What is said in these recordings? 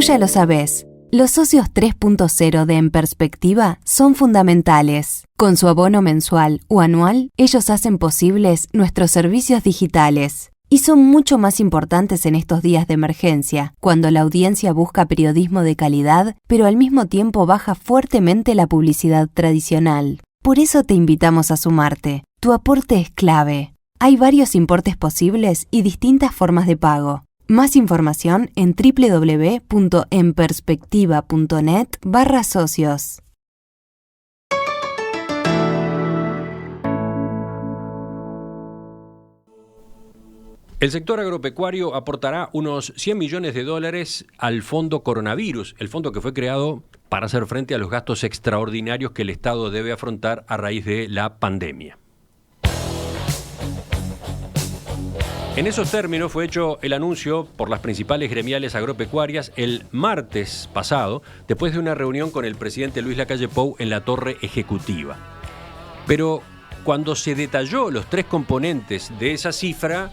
ya lo sabés. Los socios 3.0 de En Perspectiva son fundamentales. Con su abono mensual o anual, ellos hacen posibles nuestros servicios digitales. Y son mucho más importantes en estos días de emergencia, cuando la audiencia busca periodismo de calidad, pero al mismo tiempo baja fuertemente la publicidad tradicional. Por eso te invitamos a sumarte. Tu aporte es clave. Hay varios importes posibles y distintas formas de pago. Más información en www.enperspectiva.net/socios. El sector agropecuario aportará unos $100 millones al Fondo Coronavirus, el fondo que fue creado para hacer frente a los gastos extraordinarios que el Estado debe afrontar a raíz de la pandemia. En esos términos fue hecho el anuncio por las principales gremiales agropecuarias el martes pasado, después de una reunión con el presidente Luis Lacalle Pou en la Torre Ejecutiva. Pero cuando se detalló los tres componentes de esa cifra,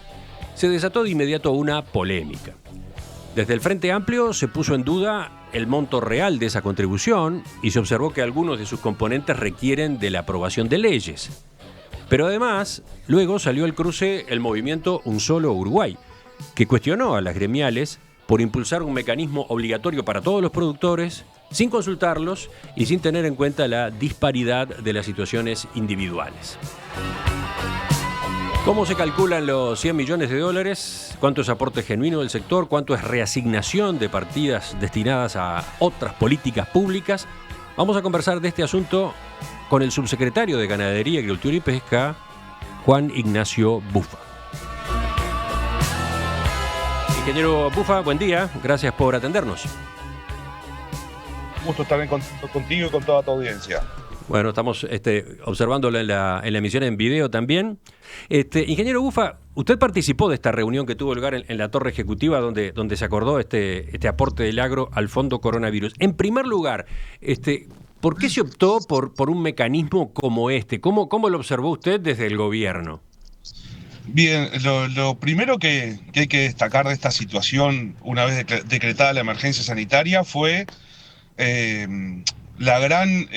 se desató de inmediato una polémica. Desde el Frente Amplio se puso en duda el monto real de esa contribución y se observó que algunos de sus componentes requieren de la aprobación de leyes. Pero además, luego salió al cruce el movimiento Un Solo Uruguay, que cuestionó a las gremiales por impulsar un mecanismo obligatorio para todos los productores, sin consultarlos y sin tener en cuenta la disparidad de las situaciones individuales. ¿Cómo se calculan los $100 millones? ¿Cuánto es aporte genuino del sector? ¿Cuánto es reasignación de partidas destinadas a otras políticas públicas? Vamos a conversar de este asunto con el subsecretario de Ganadería, Agricultura y Pesca, Juan Ignacio Bufa. Ingeniero Bufa, buen día. Gracias por atendernos. Un gusto estar en contacto contigo y con toda tu audiencia. Bueno, estamos observándolo en la emisión en video también. Ingeniero Bufa, usted participó de esta reunión que tuvo lugar en la Torre Ejecutiva donde se acordó este aporte del agro al Fondo Coronavirus. En primer lugar, ¿por qué se optó por un mecanismo como este? ¿Cómo lo observó usted desde el gobierno? Bien, lo primero que hay que destacar de esta situación, una vez decretada la emergencia sanitaria, fue la gran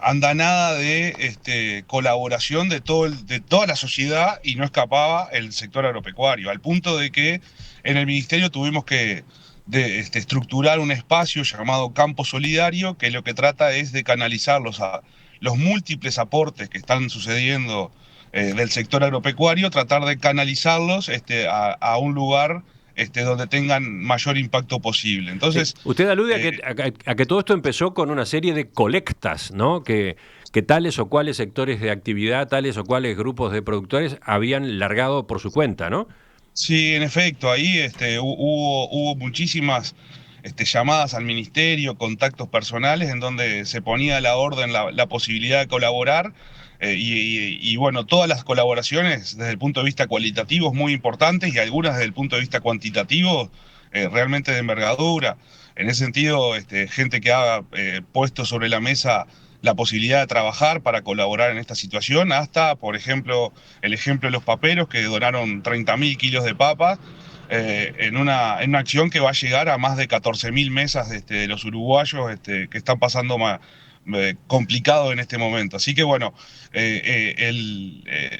andanada de colaboración de toda la sociedad, y no escapaba el sector agropecuario, al punto de que en el ministerio tuvimos que estructurar un espacio llamado Campo Solidario, que lo que trata es de canalizar los múltiples aportes que están sucediendo del sector agropecuario, tratar de canalizarlos a un lugar donde tengan mayor impacto posible. Entonces, usted alude a que todo esto empezó con una serie de colectas, ¿no? Que tales o cuales sectores de actividad, tales o cuales grupos de productores habían largado por su cuenta, ¿no? Sí, en efecto, ahí hubo muchísimas llamadas al ministerio, contactos personales, en donde se ponía a la orden la posibilidad de colaborar, y bueno, todas las colaboraciones desde el punto de vista cualitativo muy importantes, y algunas desde el punto de vista cuantitativo realmente de envergadura. En ese sentido, gente que ha puesto sobre la mesa la posibilidad de trabajar para colaborar en esta situación, hasta, por ejemplo, el ejemplo de los paperos, que donaron 30.000 kilos de papas en una acción que va a llegar a más de 14.000 mesas de los uruguayos que están pasando complicado en este momento. Así que bueno,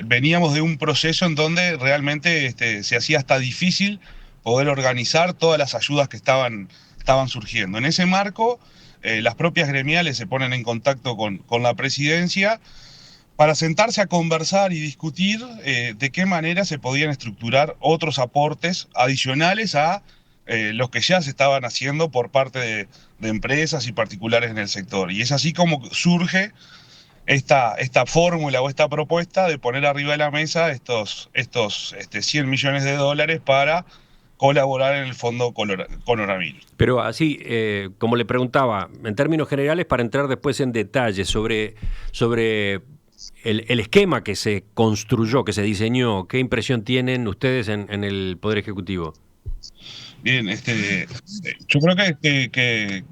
veníamos de un proceso en donde realmente se hacía hasta difícil poder organizar todas las ayudas que estaban surgiendo. En ese marco, las propias gremiales se ponen en contacto con la presidencia para sentarse a conversar y discutir de qué manera se podían estructurar otros aportes adicionales a los que ya se estaban haciendo por parte de empresas y particulares en el sector. Y es así como surge esta fórmula o esta propuesta de poner arriba de la mesa estos $100 millones para colaborar en el Fondo Coronavirus. Pero así, como le preguntaba, en términos generales, para entrar después en detalles sobre el esquema que se construyó, que se diseñó, ¿qué impresión tienen ustedes en el Poder Ejecutivo? Bien, yo creo que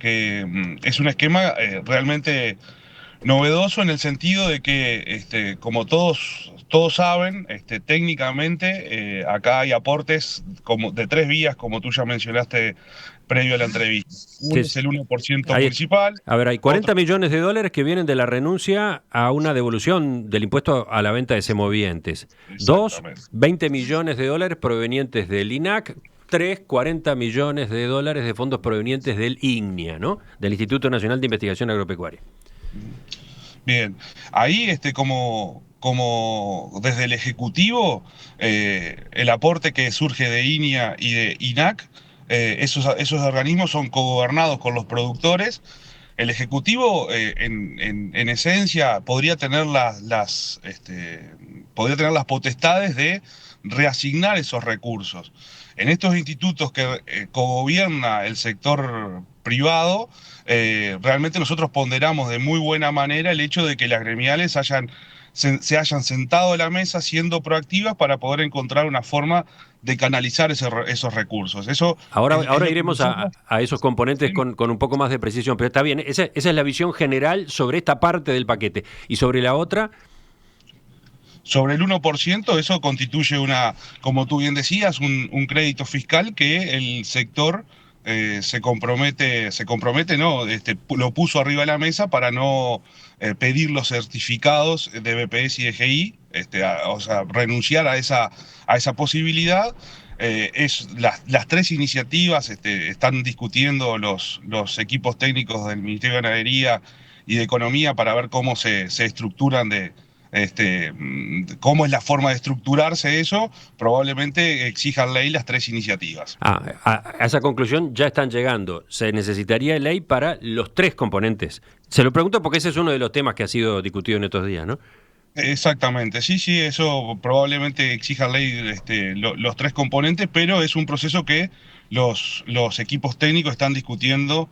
es un esquema realmente Novedoso en el sentido de que, como todos saben, técnicamente acá hay aportes como de 3 vías, como tú ya mencionaste previo a la entrevista. Que Uno es el 1% hay, municipal, a ver, hay otro 40 millones de dólares que vienen de la renuncia a una devolución del impuesto a la venta de semovientes. Dos, exactamente. 20 millones de dólares provenientes del INAC. Tres, 40 millones de dólares de fondos provenientes del INIA, ¿no? Del Instituto Nacional de Investigación Agropecuaria. Bien, ahí como desde el Ejecutivo, el aporte que surge de INIA y de INAC, esos organismos son cogobernados con los productores. El Ejecutivo, en esencia, podría tener las potestades de reasignar esos recursos. En estos institutos que cogobierna el sector privado, realmente nosotros ponderamos de muy buena manera el hecho de que las gremiales se hayan sentado a la mesa siendo proactivas para poder encontrar una forma de canalizar esos recursos. Eso Ahora, es ahora lo que iremos nosotros a esos componentes hacemos. con un poco más de precisión, pero está bien, esa es la visión general sobre esta parte del paquete. Y sobre la otra, Sobre el 1%, eso constituye como tú bien decías, un crédito fiscal que el sector no, lo puso arriba de la mesa para no pedir los certificados de BPS y DGI, o sea, renunciar a esa posibilidad. Las 3 iniciativas están discutiendo los equipos técnicos del Ministerio de Ganadería y de Economía para ver cómo se estructuran cómo es la forma de estructurarse eso. Probablemente exijan ley las 3 iniciativas. a esa conclusión ya están llegando. Se necesitaría ley para los 3 componentes. Se lo pregunto porque ese es uno de los temas que ha sido discutido en estos días, ¿no? Exactamente, sí, eso probablemente exija ley los 3 componentes, pero es un proceso que los equipos técnicos están discutiendo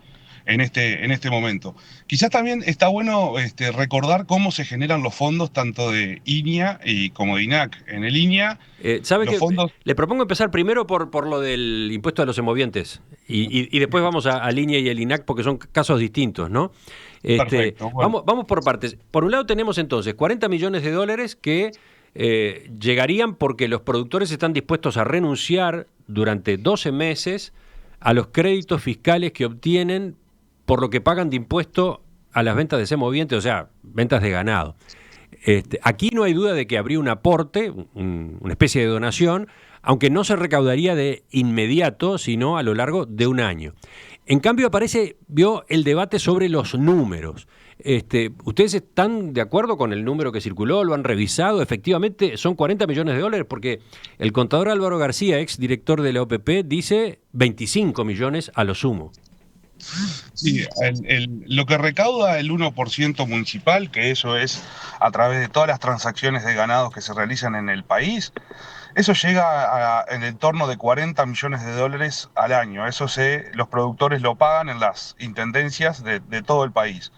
en este momento. Quizás también está bueno recordar cómo se generan los fondos tanto de INIA como de INAC. En el INIA, ¿Sabe los qué? fondos... Le propongo empezar primero por lo del impuesto a los semovientes y después vamos a Línea y el INAC porque son casos distintos, ¿no? Perfecto, bueno. Vamos por partes. Por un lado tenemos entonces 40 millones de dólares que llegarían porque los productores están dispuestos a renunciar durante 12 meses a los créditos fiscales que obtienen por lo que pagan de impuesto a las ventas de semovientes, o sea, ventas de ganado. Aquí no hay duda de que habría un aporte, una especie de donación, aunque no se recaudaría de inmediato, sino a lo largo de un año. En cambio vio el debate sobre los números. ¿Ustedes están de acuerdo con el número que circuló? ¿Lo han revisado? Efectivamente, son 40 millones de dólares porque el contador Álvaro García, ex director de la OPP, dice 25 millones a lo sumo. Sí, lo que recauda el 1% municipal, que eso es a través de todas las transacciones de ganados que se realizan en el país, eso llega en el entorno de 40 millones de dólares al año. Los productores lo pagan en las intendencias de todo el país.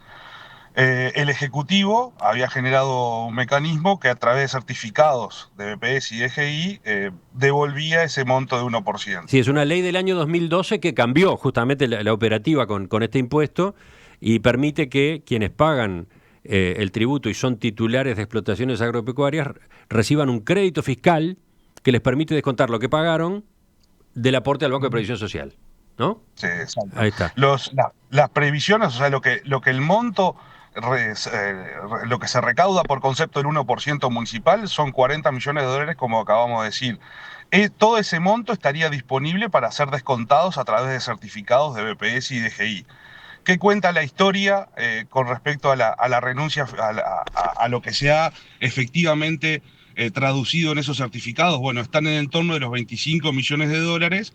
El Ejecutivo había generado un mecanismo que a través de certificados de BPS y DGI devolvía ese monto de 1%. Sí, es una ley del año 2012 que cambió justamente la operativa con este impuesto y permite que quienes pagan el tributo y son titulares de explotaciones agropecuarias reciban un crédito fiscal que les permite descontar lo que pagaron del aporte al Banco de Previsión Social, ¿no? Sí, exacto. Ahí está. Las previsiones, o sea, lo que el monto, lo que se recauda por concepto del 1% municipal son 40 millones de dólares, como acabamos de decir. Todo ese monto estaría disponible para ser descontados a través de certificados de BPS y DGI. ¿Qué cuenta la historia con respecto a la renuncia, a lo que se ha efectivamente traducido en esos certificados? Bueno, están en el entorno de los 25 millones de dólares,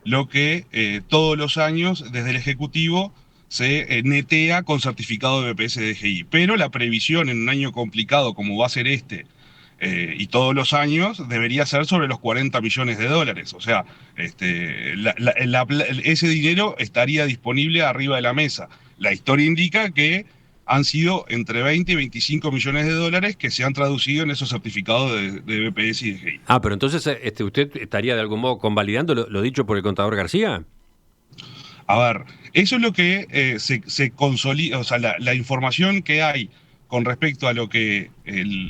lo que todos los años desde el Ejecutivo se netea con certificado de BPS DGI. Pero la previsión en un año complicado como va a ser y todos los años, debería ser sobre los 40 millones de dólares. O sea, ese dinero estaría disponible arriba de la mesa. La historia indica que han sido entre 20 y 25 millones de dólares que se han traducido en esos certificados de BPS y DGI. Pero entonces usted estaría de algún modo convalidando lo dicho por el contador García. A ver, eso es lo que se consolida, o sea, la información que hay con respecto a lo que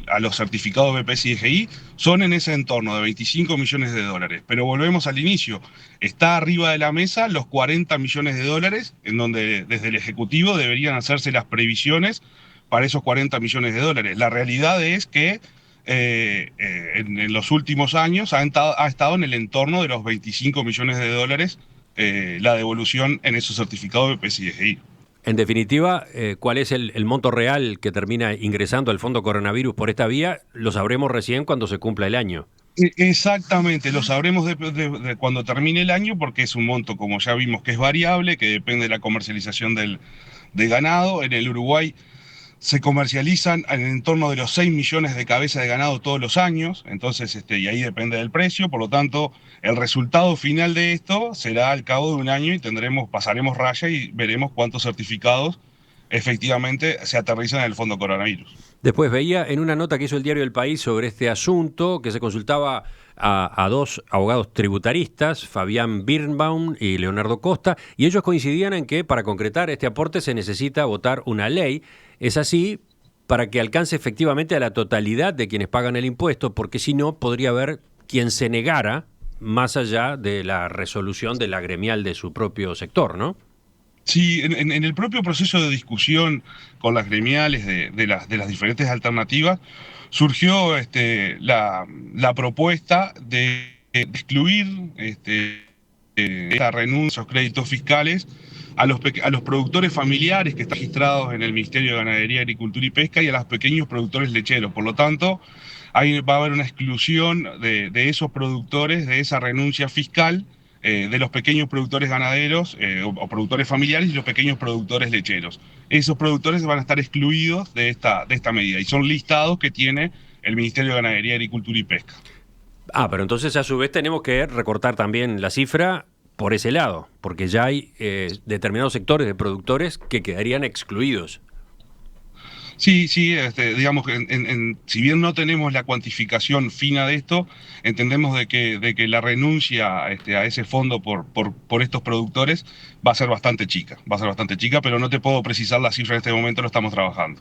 a los certificados BPS y DGI son en ese entorno de 25 millones de dólares. Pero volvemos al inicio. Está arriba de la mesa los 40 millones de dólares, en donde desde el Ejecutivo deberían hacerse las previsiones para esos 40 millones de dólares. La realidad es que en los últimos años ha estado en el entorno de los 25 millones de dólares la devolución en esos certificados de BPS y DGI. En definitiva, ¿cuál es el monto real que termina ingresando al fondo coronavirus por esta vía? Lo sabremos recién cuando se cumpla el año. Exactamente, lo sabremos de cuando termine el año, porque es un monto, como ya vimos, que es variable, que depende de la comercialización del ganado. En el Uruguay se comercializan en torno de los 6 millones de cabezas de ganado todos los años, entonces, y ahí depende del precio. Por lo tanto, el resultado final de esto será al cabo de un año y pasaremos raya y veremos cuántos certificados efectivamente se aterrizan en el fondo coronavirus. Después veía en una nota que hizo el diario El País sobre este asunto que se consultaba a dos abogados tributaristas, Fabián Birnbaum y Leonardo Costa, y ellos coincidían en que para concretar este aporte se necesita votar una ley. Es así para que alcance efectivamente a la totalidad de quienes pagan el impuesto, porque si no podría haber quien se negara más allá de la resolución de la gremial de su propio sector, ¿no? Sí, en el propio proceso de discusión con las gremiales de las diferentes alternativas, surgió la propuesta de excluir esta renuncia a los créditos fiscales a los productores familiares que están registrados en el Ministerio de Ganadería, Agricultura y Pesca y a los pequeños productores lecheros. Por lo tanto, ahí va a haber una exclusión de esos productores, de esa renuncia fiscal, de los pequeños productores ganaderos o productores familiares y los pequeños productores lecheros. Esos productores van a estar excluidos de esta medida y son listados que tiene el Ministerio de Ganadería, Agricultura y Pesca. Pero entonces a su vez tenemos que recortar también la cifra por ese lado, porque ya hay determinados sectores de productores que quedarían excluidos. Sí, digamos que si bien no tenemos la cuantificación fina de esto, entendemos de que la renuncia a ese fondo por estos productores va a ser bastante chica, pero no te puedo precisar la cifra en este momento, lo estamos trabajando.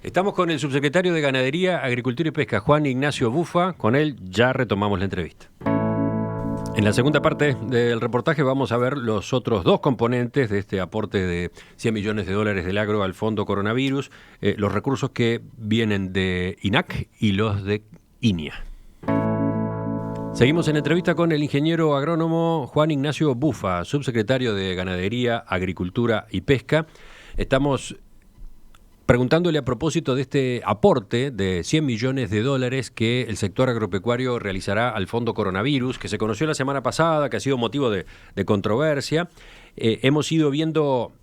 Estamos con el subsecretario de Ganadería, Agricultura y Pesca, Juan Ignacio Bufa. Con él ya retomamos la entrevista. En la segunda parte del reportaje vamos a ver los otros dos componentes de este aporte de 100 millones de dólares del agro al fondo coronavirus, los recursos que vienen de INAC y los de INIA. Seguimos en entrevista con el ingeniero agrónomo Juan Ignacio Bufa, subsecretario de Ganadería, Agricultura y Pesca. Estamos preguntándole a propósito de este aporte de 100 millones de dólares que el sector agropecuario realizará al fondo coronavirus, que se conoció la semana pasada, que ha sido motivo de controversia. Hemos ido viendo,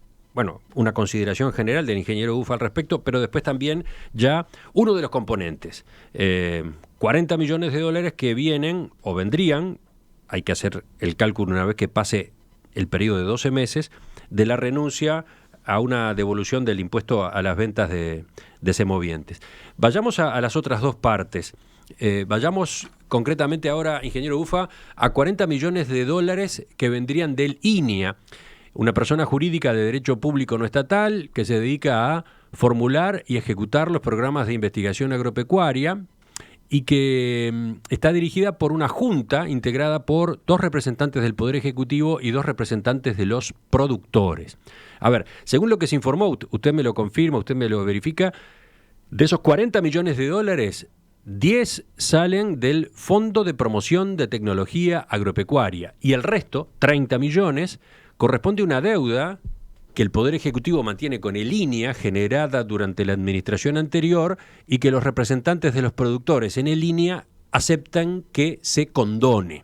una consideración general del ingeniero Bufa al respecto, pero después también ya uno de los componentes. 40 millones de dólares que vienen o vendrían, hay que hacer el cálculo una vez que pase el periodo de 12 meses, de la renuncia a una devolución del impuesto a las ventas de semovientes. Vayamos a las otras dos partes. Vayamos concretamente ahora, ingeniero Bufa, a 40 millones de dólares que vendrían del INIA, una persona jurídica de derecho público no estatal que se dedica a formular y ejecutar los programas de investigación agropecuaria y que está dirigida por una junta integrada por 2 representantes del Poder Ejecutivo y 2 representantes de los productores. A ver, según lo que se informó, usted me lo confirma, usted me lo verifica, de esos 40 millones de dólares, 10 salen del Fondo de Promoción de Tecnología Agropecuaria y el resto, 30 millones, corresponde a una deuda que el Poder Ejecutivo mantiene con el INIA, generada durante la administración anterior, y que los representantes de los productores en el INIA aceptan que se condone.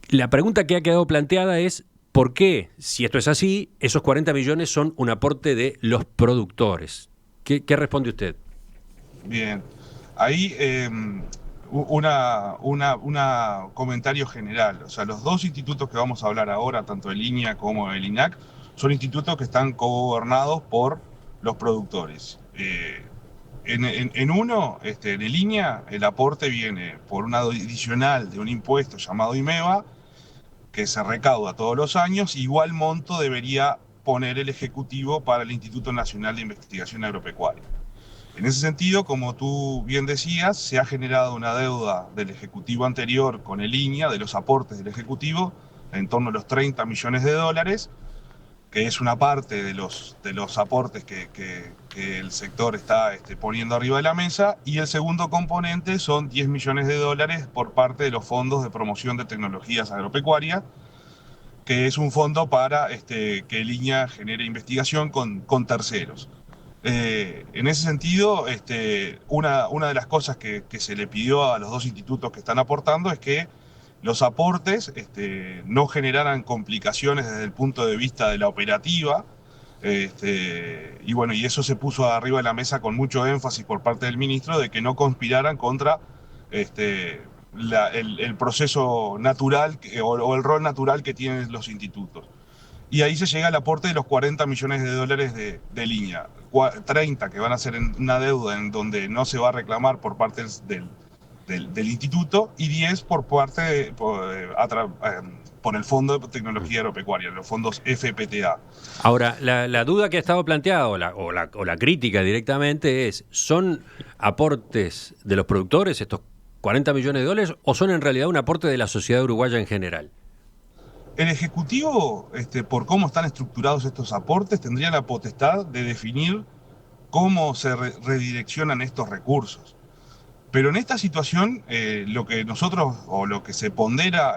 La pregunta que ha quedado planteada es, ¿por qué, si esto es así, esos 40 millones son un aporte de los productores? ¿Qué responde usted? Bien, ahí una comentario general. O sea, los dos institutos que vamos a hablar ahora, tanto el INIA como el INAC, son institutos que están cogobernados por los productores. En uno, en el INIA, el aporte viene por una adicional de un impuesto llamado IMEVA, que se recauda todos los años, igual monto debería poner el Ejecutivo para el Instituto Nacional de Investigación Agropecuaria. En ese sentido, como tú bien decías, se ha generado una deuda del Ejecutivo anterior con el INIA, de los aportes del Ejecutivo, en torno a los 30 millones de dólares, que es una parte de los aportes que el sector está poniendo arriba de la mesa, y el segundo componente son 10 millones de dólares por parte de los fondos de promoción de tecnologías agropecuarias, que es un fondo para que el INIA genere investigación con terceros. En ese sentido, una de las cosas que se le pidió a los dos institutos que están aportando es que los aportes no generaran complicaciones desde el punto de vista de la operativa, y bueno, y eso se puso arriba de la mesa con mucho énfasis por parte del ministro, de que no conspiraran contra el proceso natural o el rol natural que tienen los institutos. Y ahí se llega al aporte de los 40 millones de dólares de línea, 30 que van a ser en una deuda en donde no se va a reclamar por parte del instituto, y 10 por parte por el Fondo de Tecnología Agropecuaria, los fondos FPTA. Ahora, la duda que ha estado planteada o la crítica directamente es, ¿son aportes de los productores estos 40 millones de dólares o son en realidad un aporte de la sociedad uruguaya en general? El Ejecutivo, por cómo están estructurados estos aportes, tendría la potestad de definir cómo se redireccionan estos recursos. Pero en esta situación, lo que nosotros, o lo que se pondera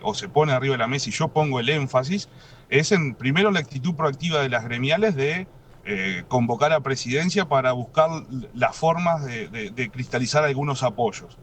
o se pone arriba de la mesa, y yo pongo el énfasis, es primero la actitud proactiva de las gremiales de convocar a presidencia para buscar las formas de cristalizar algunos apoyos.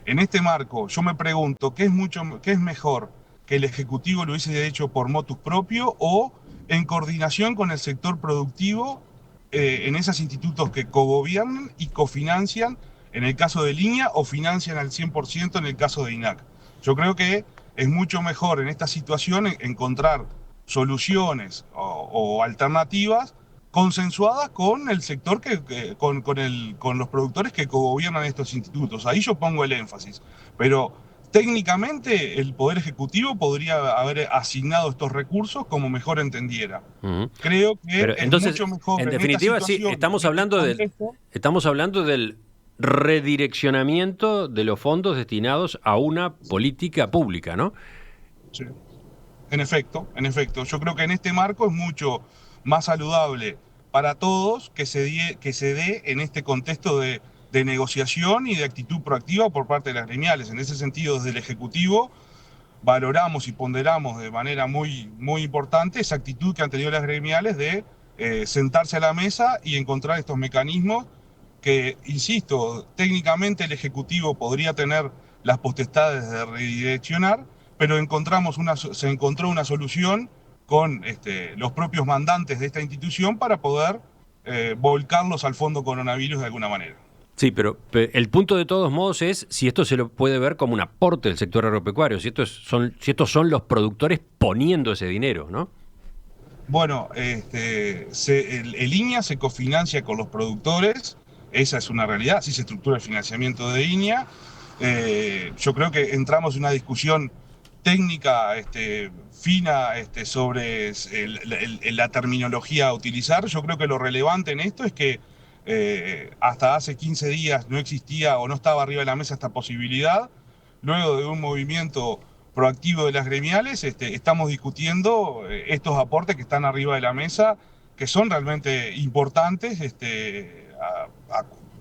En este marco, yo me pregunto, ¿qué es mejor? ¿Que el Ejecutivo lo hubiese hecho por motus propio o en coordinación con el sector productivo en esos institutos que cogobiernan y cofinancian en el caso de Línea o financian al 100% en el caso de INAC? Yo creo que es mucho mejor en esta situación encontrar soluciones o alternativas consensuadas con el sector, con los productores que cogobiernan estos institutos. Ahí yo pongo el énfasis. Pero técnicamente el Poder Ejecutivo podría haber asignado estos recursos como mejor entendiera. Creo que pero, es entonces, mucho mejor. En definitiva, sí, estamos hablando del redireccionamiento de los fondos destinados a una política pública, ¿no? Sí. En efecto. Yo creo que en este marco es mucho más saludable para todos que se dé en este contexto de negociación y de actitud proactiva por parte de las gremiales. En ese sentido, desde el Ejecutivo valoramos y ponderamos de manera muy, muy importante esa actitud que han tenido las gremiales de sentarse a la mesa y encontrar estos mecanismos que, insisto, técnicamente el Ejecutivo podría tener las potestades de redireccionar, pero se encontró una solución con los propios mandantes de esta institución para poder volcarlos al fondo coronavirus de alguna manera. Sí, pero el punto de todos modos es si esto se lo puede ver como un aporte del sector agropecuario, si estos son los productores poniendo ese dinero, ¿no? Bueno, el INIA se cofinancia con los productores, esa es una realidad, así se estructura el financiamiento de INIA. Yo creo que entramos en una discusión técnica fina sobre la terminología a utilizar. Yo creo que lo relevante en esto es que hasta hace 15 días no existía o no estaba arriba de la mesa esta posibilidad. Luego de un movimiento proactivo de las gremiales, estamos discutiendo estos aportes que están arriba de la mesa, que son realmente importantes,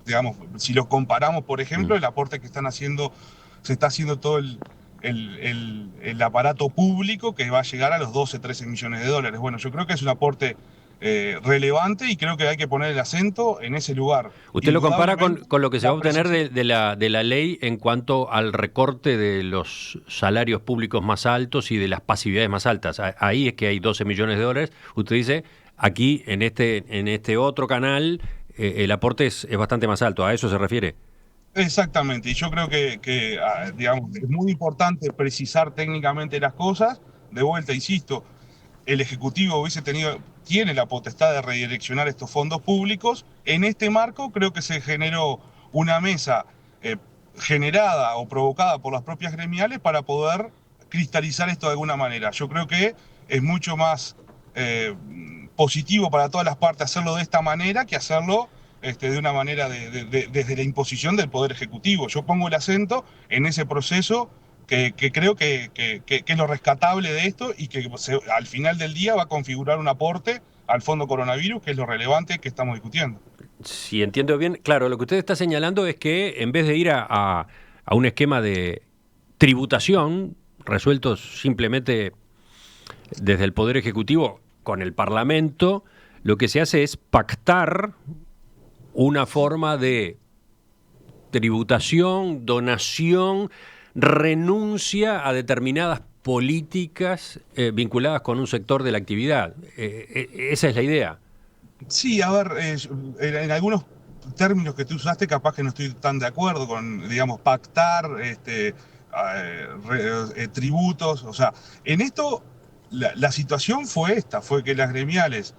digamos, si los comparamos, por ejemplo, el aporte que se está haciendo todo el aparato público, que va a llegar a los 12, 13 millones de dólares. Bueno, yo creo que es un aporte relevante y creo que hay que poner el acento en ese lugar. ¿Usted lo compara con lo que se va a obtener de la ley en cuanto al recorte de los salarios públicos más altos y de las pasividades más altas? Ahí es que hay 12 millones de dólares. Usted dice, aquí en este otro canal el aporte es bastante más alto. ¿A eso se refiere? Exactamente, y yo creo que digamos, es muy importante precisar técnicamente las cosas. De vuelta, insisto, el Ejecutivo tiene la potestad de redireccionar estos fondos públicos. En este marco creo que se generó una mesa generada o provocada por las propias gremiales para poder cristalizar esto de alguna manera. Yo creo que es mucho más positivo para todas las partes hacerlo de esta manera que hacerlo de una manera desde la imposición del Poder Ejecutivo. Yo pongo el acento en ese proceso que creo que es lo rescatable de esto y que al final del día va a configurar un aporte al fondo coronavirus, que es lo relevante que estamos discutiendo. Si entiendo bien, claro, lo que usted está señalando es que en vez de ir a un esquema de tributación resuelto simplemente desde el Poder Ejecutivo con el Parlamento, lo que se hace es pactar una forma de tributación, donación, renuncia a determinadas políticas vinculadas con un sector de la actividad. Esa es la idea. Sí, a ver, en algunos términos que tú usaste capaz que no estoy tan de acuerdo con, digamos, pactar tributos. O sea, en esto la situación fue que las gremiales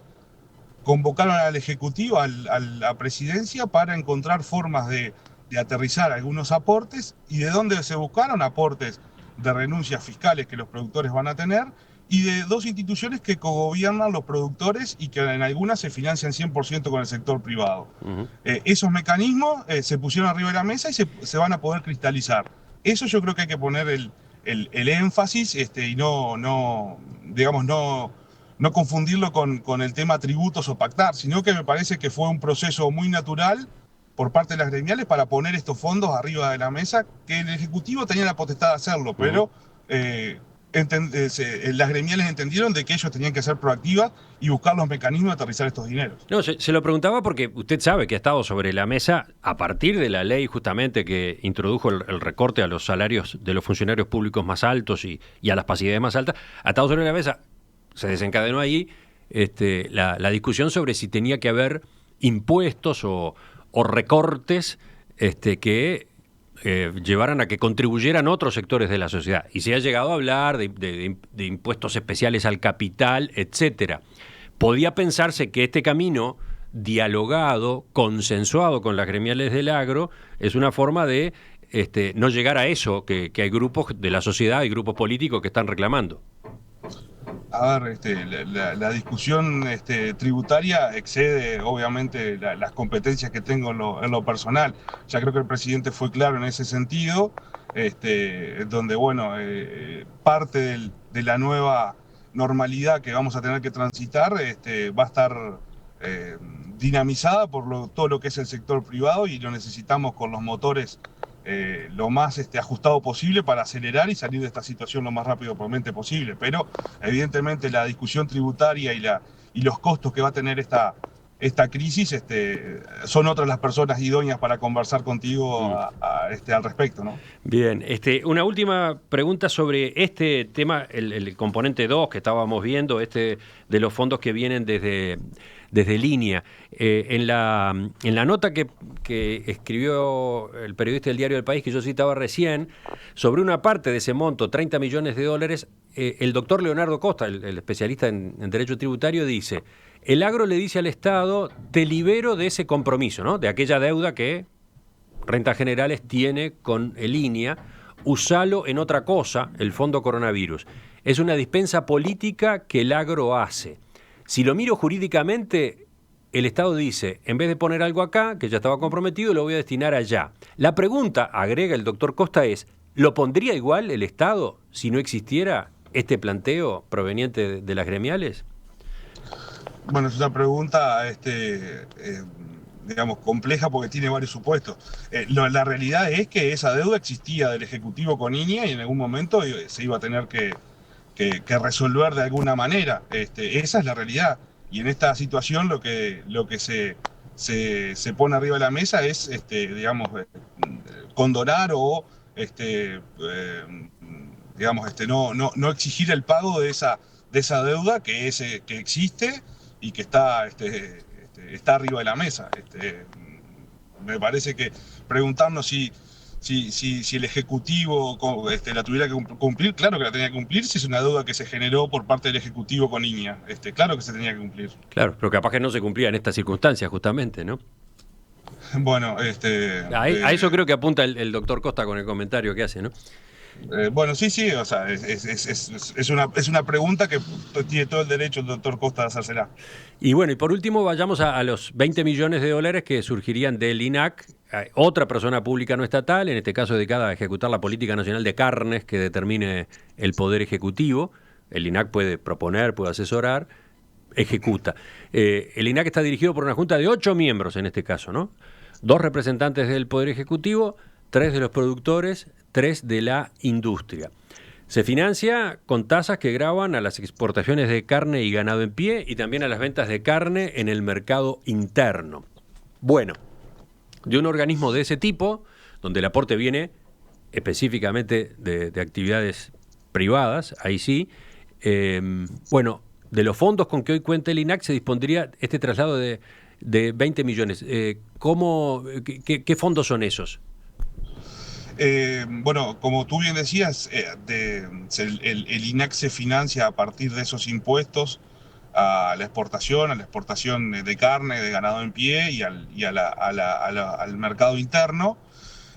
convocaron al Ejecutivo, a la Presidencia, para encontrar formas de aterrizar algunos aportes, y de dónde se buscaron aportes de renuncias fiscales que los productores van a tener, y de dos instituciones que cogobiernan los productores y que en algunas se financian 100% con el sector privado. Uh-huh. Esos mecanismos se pusieron arriba de la mesa y se van a poder cristalizar. Eso yo creo que hay que poner el énfasis y no confundirlo con el tema tributos o pactar, sino que me parece que fue un proceso muy natural por parte de las gremiales para poner estos fondos arriba de la mesa, que el Ejecutivo tenía la potestad de hacerlo, pero las gremiales entendieron de que ellos tenían que ser proactivas y buscar los mecanismos de aterrizar estos dineros. No, se lo preguntaba porque usted sabe que ha estado sobre la mesa a partir de la ley justamente que introdujo el recorte a los salarios de los funcionarios públicos más altos y a las pasidades más altas. Ha estado sobre la mesa, se desencadenó ahí la discusión sobre si tenía que haber impuestos o recortes que llevaran a que contribuyeran otros sectores de la sociedad. Y se ha llegado a hablar de impuestos especiales al capital, etcétera. Podía pensarse que este camino dialogado, consensuado con las gremiales del agro, es una forma de no llegar a eso que hay grupos de la sociedad, hay grupos políticos que están reclamando. A ver, la discusión tributaria excede obviamente las competencias que tengo en lo personal. Ya creo que el presidente fue claro en ese sentido, donde parte de la nueva normalidad que vamos a tener que transitar va a estar dinamizada por todo lo que es el sector privado, y lo necesitamos con los motores lo más ajustado posible para acelerar y salir de esta situación lo más rápidamente posible. Pero evidentemente la discusión tributaria y los costos que va a tener esta crisis son otras las personas idóneas para conversar contigo al respecto, ¿no? Bien, una última pregunta sobre este tema, el componente 2 que estábamos viendo, de los fondos que vienen desde línea. En la nota que escribió el periodista del diario El País, que yo citaba recién, sobre una parte de ese monto, $30 millones, el doctor Leonardo Costa, el especialista en derecho tributario, dice: el agro le dice al Estado, te libero de ese compromiso, ¿no?, de aquella deuda que Rentas Generales tiene con el INEA, usalo en otra cosa, el fondo coronavirus. Es una dispensa política que el agro hace. Si lo miro jurídicamente, el Estado dice, en vez de poner algo acá, que ya estaba comprometido, lo voy a destinar allá. La pregunta, agrega el doctor Costa, es, ¿lo pondría igual el Estado si no existiera este planteo proveniente de las gremiales? Bueno, es una pregunta compleja porque tiene varios supuestos. La realidad es que esa deuda existía del Ejecutivo con INEA y en algún momento se iba a tener que resolver de alguna manera. Esa es la realidad. Y en esta situación lo que se pone arriba de la mesa es, condonar o, no exigir el pago de esa deuda que existe y que está arriba de la mesa. Me parece que preguntarnos si el Ejecutivo la tuviera que cumplir, claro que la tenía que cumplir, si es una deuda que se generó por parte del Ejecutivo con INEA. Claro que se tenía que cumplir. Claro, pero capaz que no se cumplía en estas circunstancias, justamente, ¿no? Bueno, a eso creo que apunta el doctor Costa con el comentario que hace, ¿no? Bueno, sí, o sea, es una pregunta que tiene todo el derecho el doctor Costa de hacérsela. Y bueno, y por último vayamos a los 20 millones de dólares que surgirían del INAC, otra persona pública no estatal, en este caso dedicada a ejecutar la política nacional de carnes que determine el Poder Ejecutivo. El INAC puede proponer, puede asesorar, ejecuta. El INAC está dirigido por una junta de 8 miembros en este caso, ¿no? 2 representantes del Poder Ejecutivo, 3 de los productores, 3 de la industria. Se financia con tasas que gravan a las exportaciones de carne y ganado en pie y también a las ventas de carne en el mercado interno. Bueno, de un organismo de ese tipo, donde el aporte viene específicamente de actividades privadas, ahí sí, bueno, de los fondos con que hoy cuenta el INAC se dispondría este traslado de 20 millones. ¿Qué fondos son esos? Bueno, como tú bien decías, el INAC se financia a partir de esos impuestos a la exportación de carne, de ganado en pie al mercado interno.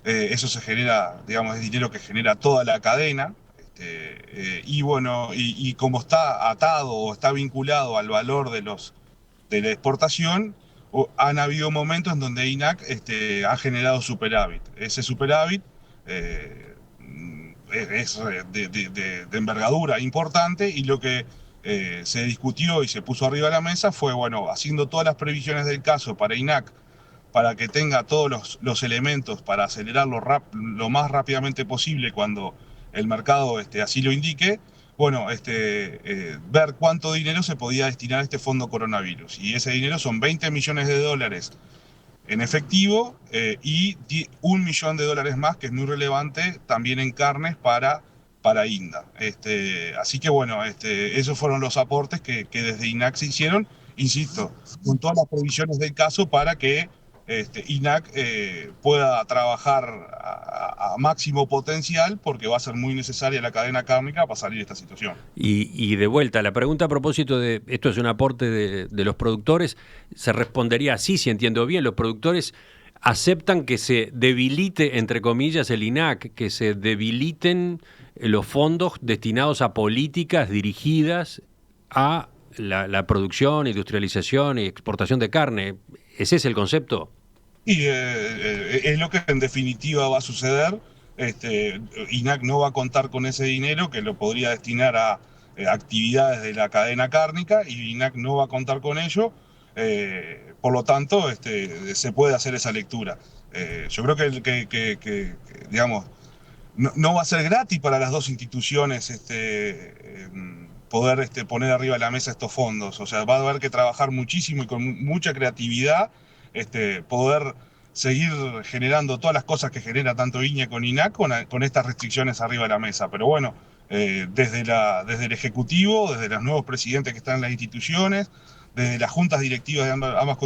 Eso se genera, digamos, es dinero que genera toda la cadena. Y bueno, y como está atado o está vinculado al valor de la exportación, han habido momentos en donde INAC ha generado superávit. Ese superávit es de envergadura importante, y lo que se discutió y se puso arriba de la mesa fue, bueno, haciendo todas las previsiones del caso para INAC, para que tenga todos los elementos para acelerarlo lo más rápidamente posible cuando el mercado así lo indique. Bueno, ver cuánto dinero se podía destinar a este fondo coronavirus. Y ese dinero son 20 millones de dólares en efectivo, y $1 millón más, que es muy relevante, también en carnes para INDA. Así que bueno, esos fueron los aportes que desde INAC se hicieron, insisto, con todas las previsiones del caso para que INAC pueda trabajar a máximo potencial, porque va a ser muy necesaria la cadena cárnica para salir de esta situación. Y de vuelta, la pregunta a propósito de esto es un aporte de los productores, se respondería así, si entiendo bien. Los productores aceptan que se debilite, entre comillas, el INAC, que se debiliten los fondos destinados a políticas dirigidas a la producción, industrialización y exportación de carne. ¿Ese es el concepto? Y es lo que en definitiva va a suceder. INAC no va a contar con ese dinero, que lo podría destinar a actividades de la cadena cárnica, y INAC no va a contar con ello. Por lo tanto, se puede hacer esa lectura. Yo creo que digamos, no va a ser gratis para las dos instituciones poder poner arriba de la mesa estos fondos. O sea, va a haber que trabajar muchísimo y con mucha creatividad, poder seguir generando todas las cosas que genera tanto INAC con INAC con estas restricciones arriba de la mesa. Pero bueno, desde el Ejecutivo, desde los nuevos presidentes que están en las instituciones, desde las juntas directivas de ambas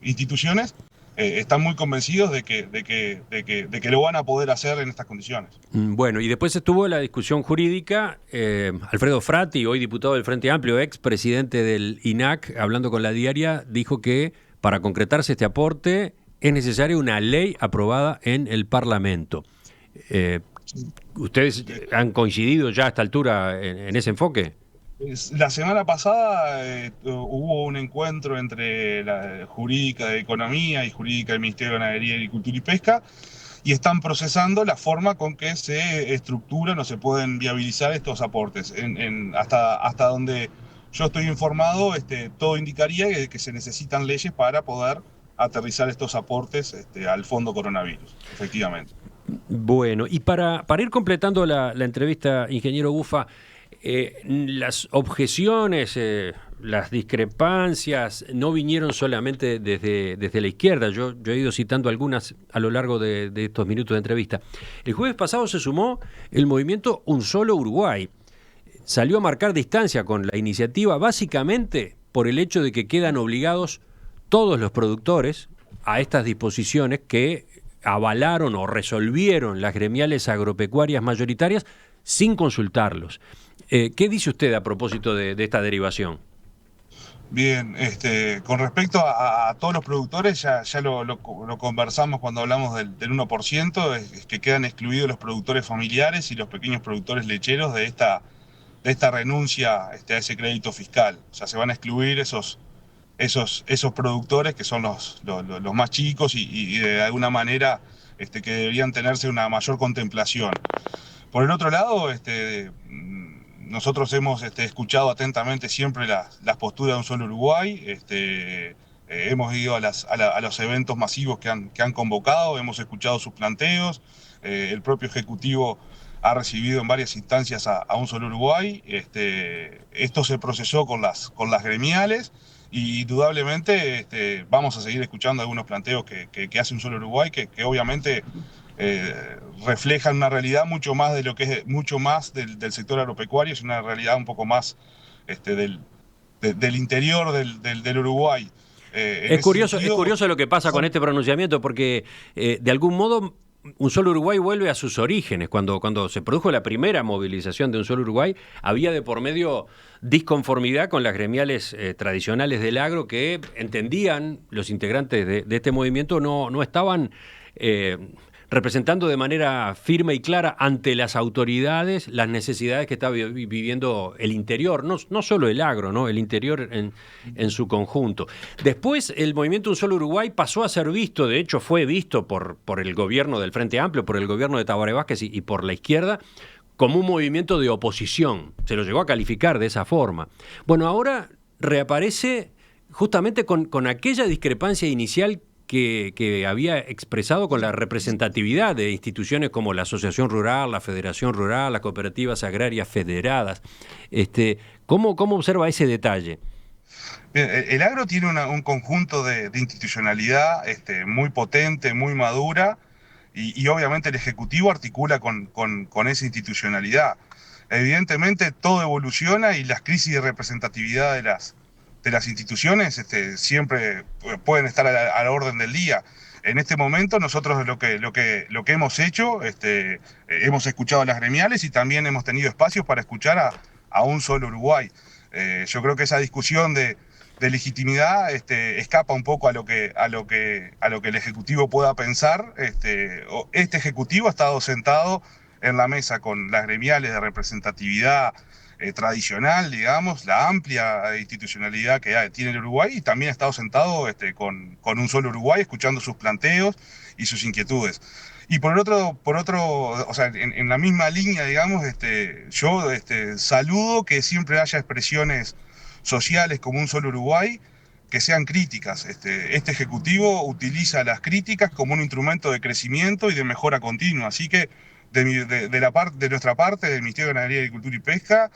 instituciones, están muy convencidos de que lo van a poder hacer en estas condiciones. Bueno, y después estuvo la discusión jurídica. Alfredo Frati, hoy diputado del Frente Amplio, ex presidente del INAC, hablando con La Diaria, dijo que para concretarse este aporte es necesaria una ley aprobada en el Parlamento. ¿Ustedes han coincidido ya a esta altura en ese enfoque? La semana pasada hubo un encuentro entre la jurídica de Economía y jurídica del Ministerio de Ganadería, Agricultura y Pesca, y están procesando la forma con que se estructuran o se pueden viabilizar estos aportes. Hasta donde yo estoy informado, todo indicaría que se necesitan leyes para poder aterrizar estos aportes al fondo coronavirus, efectivamente. Bueno, y para ir completando la entrevista, ingeniero Bufa, las objeciones, las discrepancias no vinieron solamente desde la izquierda. Yo he ido citando algunas a lo largo de estos minutos de entrevista. El jueves pasado se sumó el movimiento Un Solo Uruguay. Salió a marcar distancia con la iniciativa, básicamente por el hecho de que quedan obligados todos los productores a estas disposiciones que avalaron o resolvieron las gremiales agropecuarias mayoritarias sin consultarlos. ¿Qué dice usted a propósito de esta derivación? Bien, con respecto a todos los productores, ya lo conversamos cuando hablamos del 1%, es que quedan excluidos los productores familiares y los pequeños productores lecheros de esta renuncia a ese crédito fiscal. O sea, se van a excluir esos productores que son los más chicos y de alguna manera que deberían tenerse una mayor contemplación. Por el otro lado, nosotros hemos escuchado atentamente siempre las posturas de Un Solo Uruguay, hemos ido a los eventos masivos que han convocado, hemos escuchado sus planteos, el propio Ejecutivo ha recibido en varias instancias a Un Solo Uruguay, esto se procesó con las gremiales y indudablemente vamos a seguir escuchando algunos planteos que hace Un Solo Uruguay, que obviamente reflejan una realidad mucho más de lo que es mucho más del sector agropecuario, es una realidad un poco más del interior del Uruguay. Es curioso lo que pasa con este pronunciamiento, porque de algún modo Un Solo Uruguay vuelve a sus orígenes. Cuando se produjo la primera movilización de Un Solo Uruguay, había de por medio disconformidad con las gremiales tradicionales del agro, que entendían, los integrantes de este movimiento no estaban representando de manera firme y clara ante las autoridades las necesidades que está viviendo el interior, no solo el agro, ¿no? El interior en su conjunto. Después el movimiento Un Solo Uruguay pasó a ser visto, de hecho fue visto por el gobierno del Frente Amplio, por el gobierno de Tabaré Vázquez y por la izquierda, como un movimiento de oposición. Se lo llegó a calificar de esa forma. Bueno, ahora reaparece justamente con aquella discrepancia inicial que había expresado con la representatividad de instituciones como la Asociación Rural, la Federación Rural, las cooperativas agrarias federadas. ¿Cómo observa ese detalle? El agro tiene un conjunto de institucionalidad muy potente, muy madura, y obviamente el Ejecutivo articula con esa institucionalidad. Evidentemente todo evoluciona y las crisis de representatividad de las instituciones siempre pueden estar a la orden del día. En este momento nosotros lo que hemos hecho, hemos escuchado a las gremiales y también hemos tenido espacios para escuchar a Un Solo Uruguay. Yo creo que esa discusión de legitimidad escapa un poco a lo que el Ejecutivo pueda pensar. Este Ejecutivo ha estado sentado en la mesa con las gremiales de representatividad tradicional, digamos, la amplia institucionalidad que tiene el Uruguay, y también ha estado sentado con Un Solo Uruguay, escuchando sus planteos y sus inquietudes. Y por otro, o sea, en la misma línea, digamos, yo saludo que siempre haya expresiones sociales como Un Solo Uruguay que sean críticas. Este Ejecutivo utiliza las críticas como un instrumento de crecimiento y de mejora continua. Así que de nuestra parte, del Ministerio de Ganadería, Agricultura y Pesca,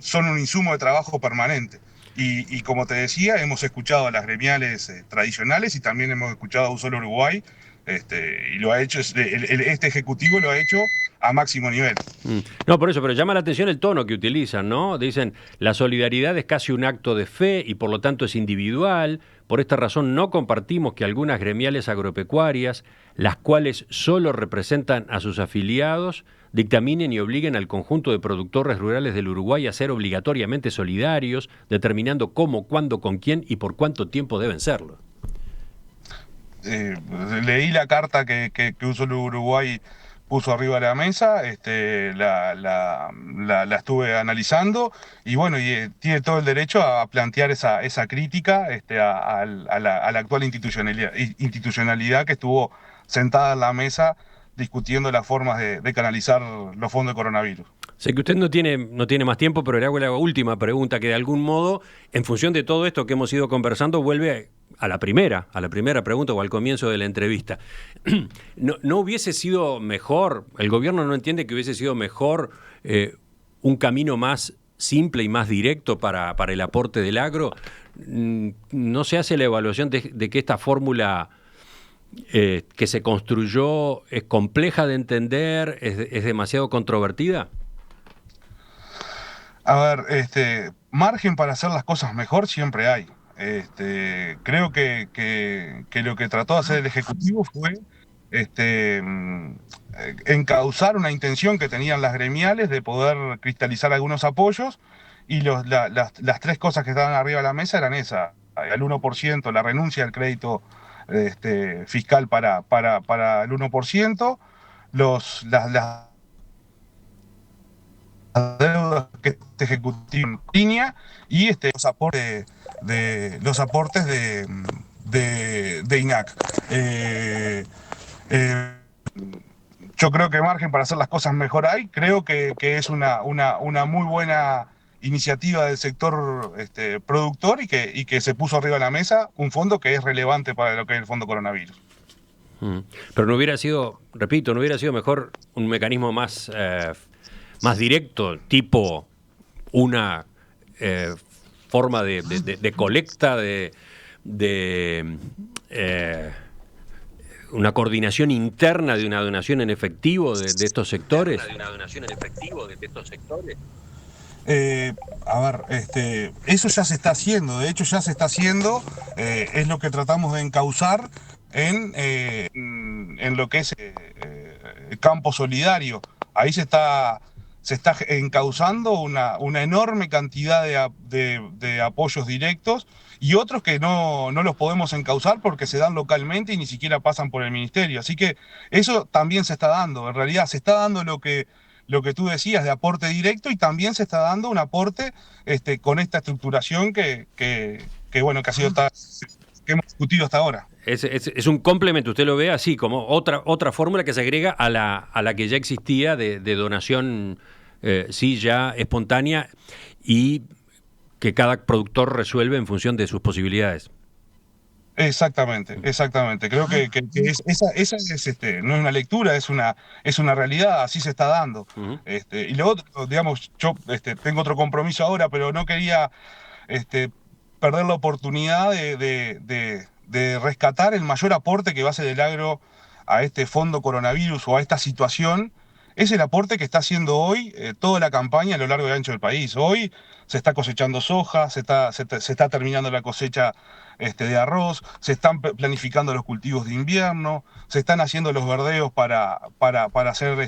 son un insumo de trabajo permanente. Y como te decía, hemos escuchado a las gremiales tradicionales y también hemos escuchado a Un Solo Uruguay, y lo ha hecho, este Ejecutivo lo ha hecho a máximo nivel. No, por eso, pero llama la atención el tono que utilizan, ¿no? Dicen, la solidaridad es casi un acto de fe y por lo tanto es individual. Por esta razón no compartimos que algunas gremiales agropecuarias, las cuales solo representan a sus afiliados, dictaminen y obliguen al conjunto de productores rurales del Uruguay a ser obligatoriamente solidarios, determinando cómo, cuándo, con quién y por cuánto tiempo deben serlo. Leí la carta que Un Solo Uruguay puso arriba de la mesa, la estuve analizando y bueno, tiene todo el derecho a plantear esa crítica a la actual institucionalidad que estuvo sentada en la mesa discutiendo las formas de canalizar los fondos de coronavirus. Sé que usted no tiene más tiempo, pero le hago la última pregunta, que de algún modo, en función de todo esto que hemos ido conversando, vuelve a la primera pregunta o al comienzo de la entrevista. ¿No hubiese sido mejor, el gobierno no entiende que hubiese sido mejor un camino más simple y más directo para el aporte del agro? ¿No se hace la evaluación de que esta fórmula que se construyó es compleja de entender, es demasiado controvertida? A ver, margen para hacer las cosas mejor siempre hay. Creo que lo que trató de hacer el Ejecutivo fue encauzar una intención que tenían las gremiales de poder cristalizar algunos apoyos y las tres cosas que estaban arriba de la mesa eran esas: el 1%, la renuncia al crédito fiscal para el 1%, las deudas que este ejecutivo en línea, y los aportes de INAC. Yo creo que margen para hacer las cosas mejor hay. Creo que es una muy buena iniciativa del sector productor, y que se puso arriba de la mesa un fondo que es relevante para lo que es el fondo coronavirus. Pero no hubiera sido, repito, no hubiera sido mejor un mecanismo más directo, tipo una forma de colecta, una coordinación interna de una donación en efectivo de estos sectores? A ver, eso ya se está haciendo, de hecho ya se está haciendo, es lo que tratamos de encauzar en lo que es el campo solidario. Ahí se está encauzando una enorme cantidad de apoyos directos, y otros que no los podemos encauzar porque se dan localmente y ni siquiera pasan por el ministerio. Así que eso también se está dando. En realidad se está dando lo que tú decías de aporte directo, y también se está dando un aporte con esta estructuración que ha sido que hemos discutido hasta ahora. Es un complemento, usted lo ve así, como otra fórmula que se agrega a la que ya existía de donación, sí, ya espontánea, y que cada productor resuelve en función de sus posibilidades. Exactamente. Creo que esa no es una lectura, es una realidad, así se está dando. Uh-huh. Y lo otro, digamos, yo tengo otro compromiso ahora, pero no quería perder la oportunidad de rescatar el mayor aporte que va a hacer el agro a este fondo coronavirus o a esta situación. Es el aporte que está haciendo hoy toda la campaña a lo largo y ancho del país. Hoy se está cosechando soja, se está terminando la cosecha de arroz, se están planificando los cultivos de invierno, se están haciendo los verdeos para hacer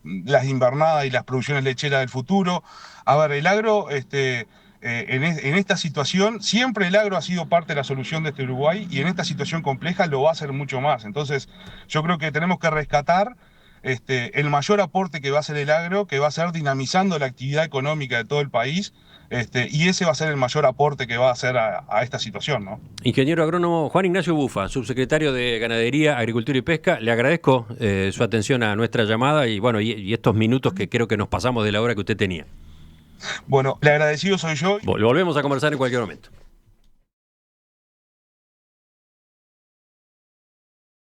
las invernadas y las producciones lecheras del futuro. A ver, el agro, en esta situación, siempre el agro ha sido parte de la solución de Uruguay, y en esta situación compleja lo va a hacer mucho más. Entonces, yo creo que tenemos que rescatar el mayor aporte que va a hacer el agro, que va a ser dinamizando la actividad económica de todo el país, y ese va a ser el mayor aporte que va a hacer a esta situación, ¿no? Ingeniero agrónomo Juan Ignacio Bufa, subsecretario de Ganadería, Agricultura y Pesca, le agradezco su atención a nuestra llamada y estos minutos que creo que nos pasamos de la hora que usted tenía. Bueno, el agradecido soy yo. Volvemos a conversar en cualquier momento.